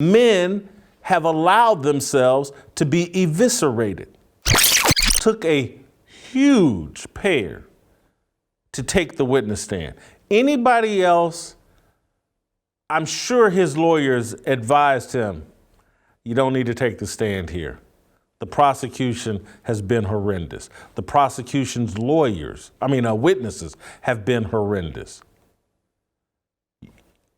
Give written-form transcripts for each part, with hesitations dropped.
Men have allowed themselves to be eviscerated. Took a huge pair to take the witness stand. Anybody else, I'm sure his lawyers advised him, you don't need to take the stand here. The prosecution has been horrendous. The prosecution's witnesses have been horrendous.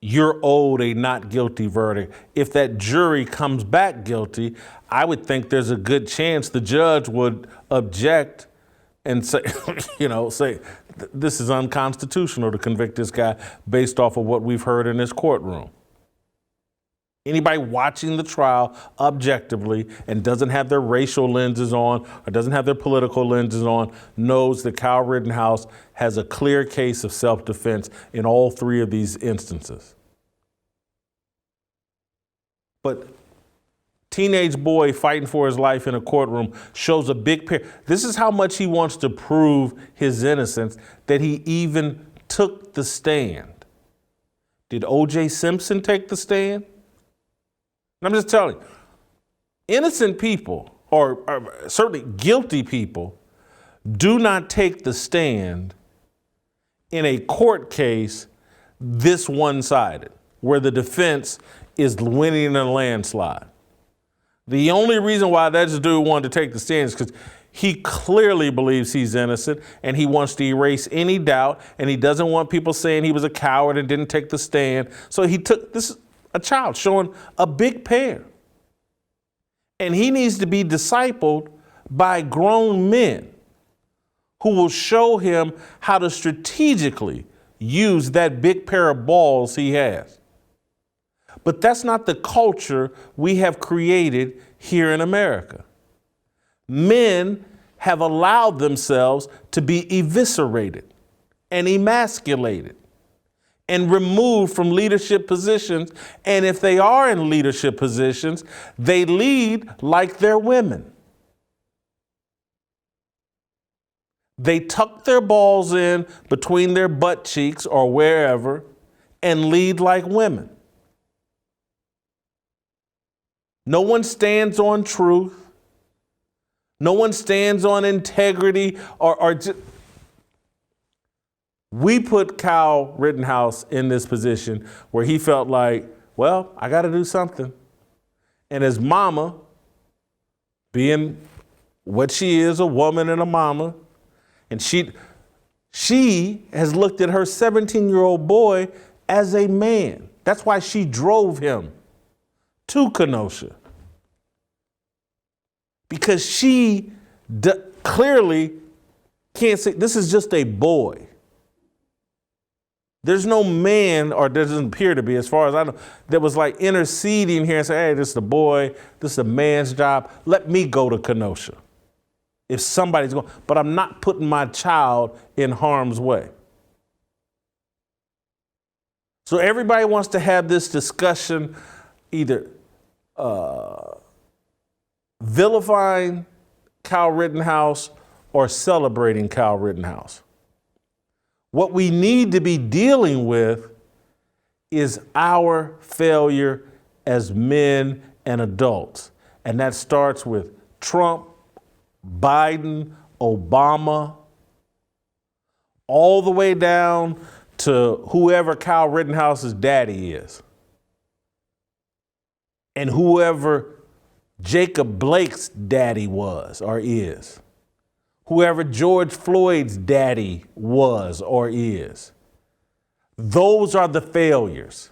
You're owed a not guilty verdict. If that jury comes back guilty, I would think there's a good chance the judge would object and say, this is unconstitutional to convict this guy based off of what we've heard in this courtroom. Anybody watching the trial objectively and doesn't have their racial lenses on or doesn't have their political lenses on knows that Kyle Rittenhouse has a clear case of self-defense in all three of these instances. But teenage boy fighting for his life in a courtroom shows a big pair. This is how much he wants to prove his innocence that he even took the stand. Did O.J. Simpson take the stand? I'm just telling you, innocent people, or certainly guilty people, do not take the stand in a court case this one-sided, where the defense is winning in a landslide. The only reason why that dude wanted to take the stand is because he clearly believes he's innocent and he wants to erase any doubt, and he doesn't want people saying he was a coward and didn't take the stand. So he took this. A child showing a big pair. And he needs to be discipled by grown men who will show him how to strategically use that big pair of balls he has. But that's not the culture we have created here in America. Men have allowed themselves to be eviscerated and emasculated and removed from leadership positions. And if they are in leadership positions, they lead like they're women. They tuck their balls in between their butt cheeks or wherever and lead like women. No one stands on truth. No one stands on integrity or just. We put Kyle Rittenhouse in this position where he felt like, well, I got to do something. And his mama, being what she is, a woman and a mama, and she has looked at her 17-year-old boy as a man. That's why she drove him to Kenosha. Because she clearly can't say, this is just a boy. There's no man, or there doesn't appear to be, as far as I know, that was like interceding here and say, hey, this is a boy, this is a man's job. Let me go to Kenosha. If somebody's going, but I'm not putting my child in harm's way. So everybody wants to have this discussion, either vilifying Kyle Rittenhouse or celebrating Kyle Rittenhouse. What we need to be dealing with is our failure as men and adults. And that starts with Trump, Biden, Obama, all the way down to whoever Kyle Rittenhouse's daddy is. And whoever Jacob Blake's daddy was or is. Whoever George Floyd's daddy was or is. Those are the failures.